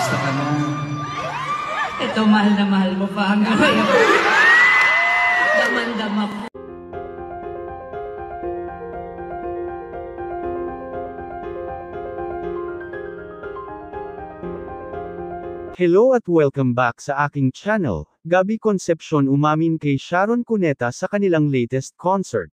Gusto ka na. Ito, mahal na mahal mo pa hanggang ngayon. Damandama ko. Hello at welcome back sa aking channel. Gabby Concepcion umamin kay Sharon Cuneta sa kanilang latest concert.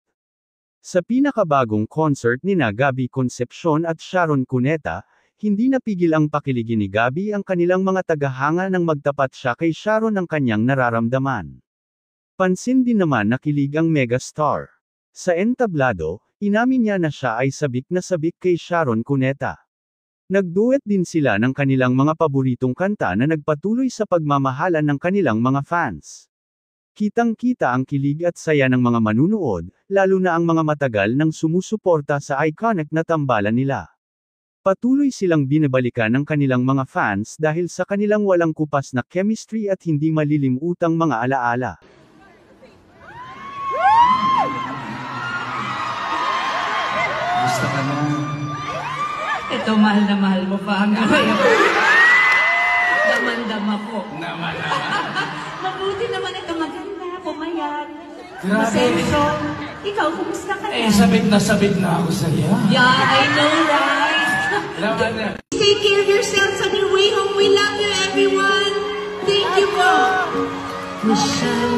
Sa pinakabagong concert nina Gabby Concepcion at Sharon Cuneta, hindi napigil ang pakiligin ni Gabby ang kanilang mga tagahanga nang magtapat siya kay Sharon ng kanyang nararamdaman. Pansin din naman na kilig ang megastar. Sa entablado, inamin niya na siya ay sabik na sabik kay Sharon Cuneta. Nagduet din sila ng kanilang mga paboritong kanta na nagpatuloy sa pagmamahalan ng kanilang mga fans. Kitang-kita ang kilig at saya ng mga manunood, lalo na ang mga matagal nang sumusuporta sa iconic na tambalan nila. Patuloy silang binabalikan ng kanilang mga fans dahil sa kanilang walang kupas na chemistry at hindi malilimutang mga alaala. Gusto ka na. Ito, mahal na mahal mo pa hanggang ngayon. Damandama ko. Mabuti naman ito, maganda, pumayat. Masenso. Ikaw, kumusta ka na? Sabik na ako sa'yo. Yeah, I know, right? Laman na. Take care of yourselves on your way home. We love you, everyone. Thank you po. Michelle.